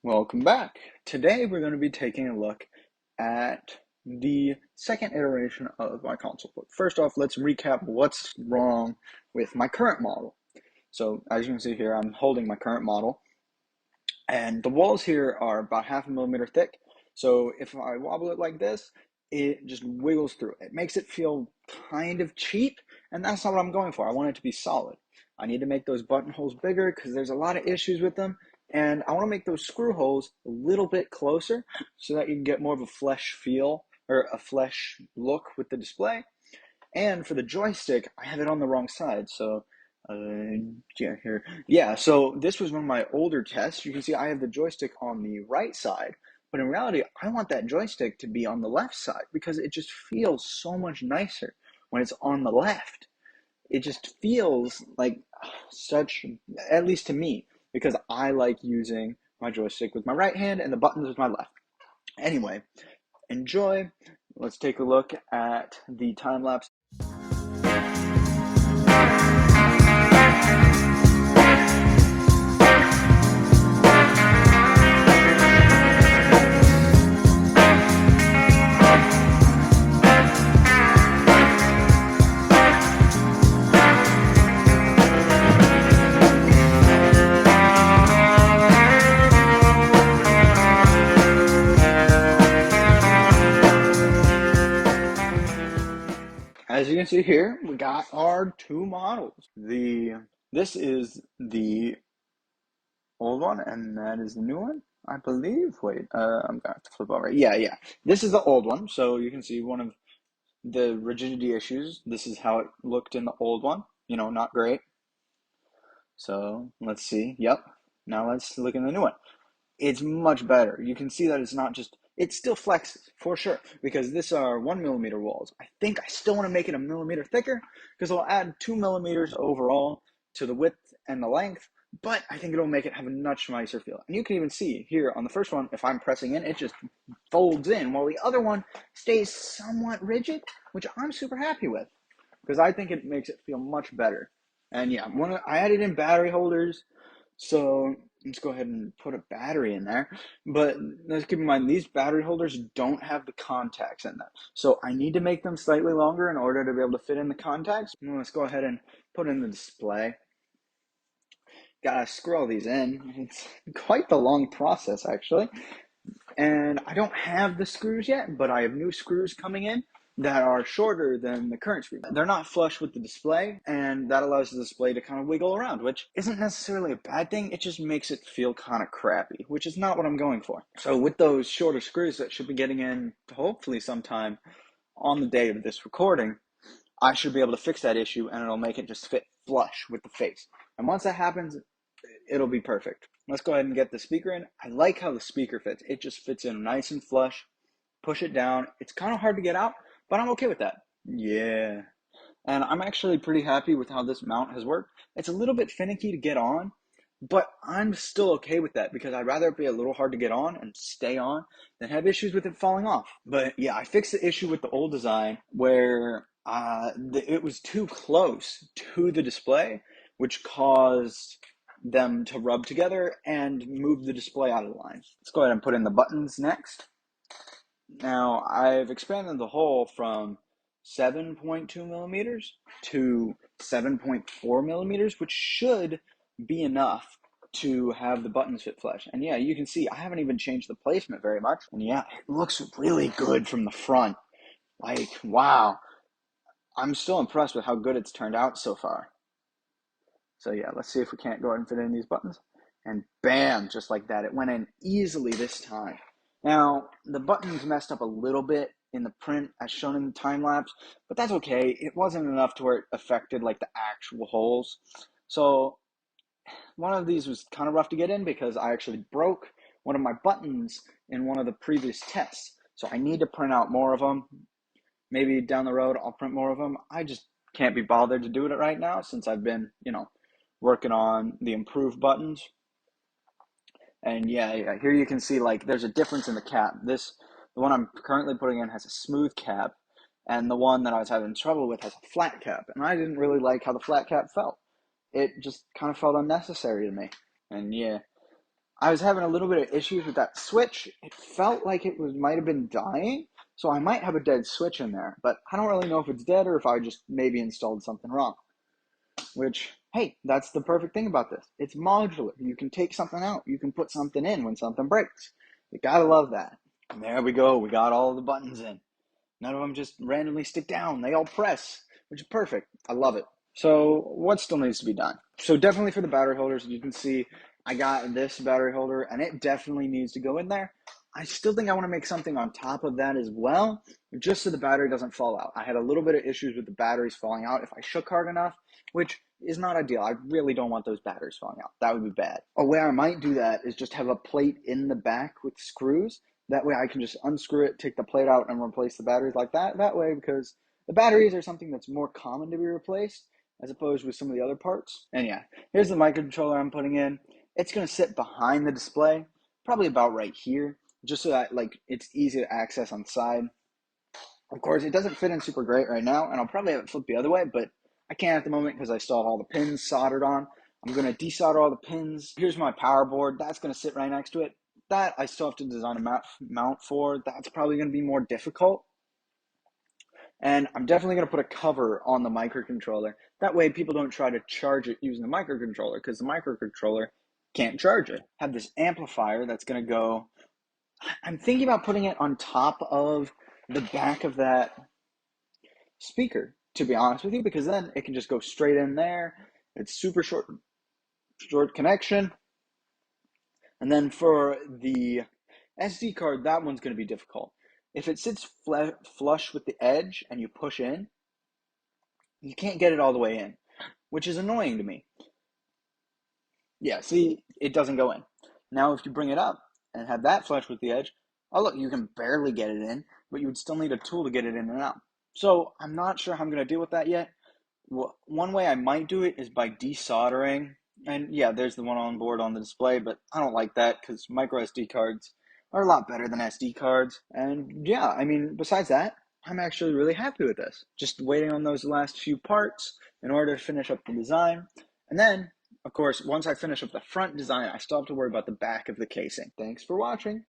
Welcome back. Today we're going to be taking a look at the second iteration of my console book. First off, let's recap what's wrong with my current model. So as you can see here, I'm holding my current model, and the walls here are about 0.5 millimeter thick. So if I wobble it like this, it just wiggles through. It makes it feel kind of cheap, and that's not what I'm going for. I want it to be solid. I need to make those buttonholes bigger because there's a lot of issues with them, and I want to make those screw holes a little bit closer so that you can get more of a flesh feel or a flesh look with the display. And for the joystick, I have it on the wrong side, so so this was one of my older tests. You can see I have the joystick on the right side, but in reality, I want that joystick to be on the left side because it just feels so much nicer when it's on the left. It just feels like such, at least to me, because I like using my joystick with my right hand and the buttons with my left. Anyway, enjoy. Let's take a look at the time lapse. As you can see here, we got our two models. This is the old one, and that is the new one, I believe. Wait, I'm gonna have to flip over. Yeah. This is the old one, so you can see one of the rigidity issues. This is how it looked in the old one. Not great. So let's see. Yep. Now let's look in the new one. It's much better. You can see that it's not just, it still flexes for sure because these are 1 millimeter walls. I think I still want to make it a millimeter thicker because it'll add 2 millimeters overall to the width and the length, but I think it'll make it have a much nicer feel. And you can even see here on the first one, if I'm pressing in, it just folds in, while the other one stays somewhat rigid, which I'm super happy with because I think it makes it feel much better. And yeah, I added in battery holders, so let's go ahead and put a battery in there. But let's keep in mind, these battery holders don't have the contacts in them. So I need to make them slightly longer in order to be able to fit in the contacts. Let's go ahead and put in the display. Gotta screw all these in. It's quite the long process, actually. And I don't have the screws yet, but I have new screws coming in that are shorter than the current screw. They're not flush with the display, and that allows the display to kind of wiggle around, which isn't necessarily a bad thing. It just makes it feel kind of crappy, which is not what I'm going for. So with those shorter screws that should be getting in hopefully sometime on the day of this recording, I should be able to fix that issue, and it'll make it just fit flush with the face. And once that happens, it'll be perfect. Let's go ahead and get the speaker in. I like how the speaker fits. It just fits in nice and flush. Push it down. It's kind of hard to get out, but I'm okay with that. Yeah. And I'm actually pretty happy with how this mount has worked. It's a little bit finicky to get on, but I'm still okay with that because I'd rather it be a little hard to get on and stay on than have issues with it falling off. But yeah, I fixed the issue with the old design where it was too close to the display, which caused them to rub together and move the display out of line. Let's go ahead and put in the buttons next. Now, I've expanded the hole from 7.2 millimeters to 7.4 millimeters, which should be enough to have the buttons fit flush. And yeah, you can see I haven't even changed the placement very much. And yeah, it looks really good from the front. Like, wow. I'm still impressed with how good it's turned out so far. So yeah, let's see if we can't go ahead and fit in these buttons. And bam, just like that. It went in easily this time. Now, the buttons messed up a little bit in the print as shown in the time lapse, but that's okay. It wasn't enough to where it affected like the actual holes. So one of these was kind of rough to get in because I actually broke one of my buttons in one of the previous tests. So I need to print out more of them. Maybe down the road I'll print more of them. I just can't be bothered to do it right now since I've been, working on the improved buttons. And yeah, here you can see like there's a difference in the cap. The one I'm currently putting in has a smooth cap, and the one that I was having trouble with has a flat cap. And I didn't really like how the flat cap felt. It just kind of felt unnecessary to me. And yeah, I was having a little bit of issues with that switch. It felt like it might have been dying, so I might have a dead switch in there, but I don't really know if it's dead or if I just maybe installed something wrong. Which, hey, that's the perfect thing about this. It's modular. You can take something out. You can put something in when something breaks. You gotta love that. And there we go. We got all the buttons in. None of them just randomly stick down. They all press, which is perfect. I love it. So what still needs to be done? So definitely for the battery holders, you can see I got this battery holder and it definitely needs to go in there. I still think I want to make something on top of that as well, just so the battery doesn't fall out. I had a little bit of issues with the batteries falling out if I shook hard enough, which is not ideal. I really don't want those batteries falling out. That would be bad. A way I might do that is just have a plate in the back with screws. That way I can just unscrew it, take the plate out, and replace the batteries like that. That way, because the batteries are something that's more common to be replaced as opposed with some of the other parts. And yeah, here's the microcontroller I'm putting in. It's going to sit behind the display, probably about right here, just so that like it's easy to access on the side. Of course, it doesn't fit in super great right now, and I'll probably have it flipped the other way, but I can't at the moment because I still have all the pins soldered on. I'm going to desolder all the pins. Here's my power board. That's going to sit right next to it. That I still have to design a mount for. That's probably going to be more difficult. And I'm definitely going to put a cover on the microcontroller. That way people don't try to charge it using the microcontroller because the microcontroller can't charge it. Have this amplifier that's going to go, I'm thinking about putting it on top of the back of that speaker, to be honest with you, because then it can just go straight in there. It's super short connection. And then for the SD card, that one's going to be difficult. If it sits flush with the edge and you push in, you can't get it all the way in, which is annoying to me. Yeah, see, it doesn't go in. Now, if you bring it up and have that flush with the edge, oh look, you can barely get it in, but you would still need a tool to get it in and out. So I'm not sure how I'm going to deal with that yet. One way I might do it is by desoldering. And yeah, there's the one on board on the display, but I don't like that because micro SD cards are a lot better than SD cards. And yeah, I mean, besides that, I'm actually really happy with this. Just waiting on those last few parts in order to finish up the design. And then, of course, once I finish up the front design, I still have to worry about the back of the casing. Thanks for watching.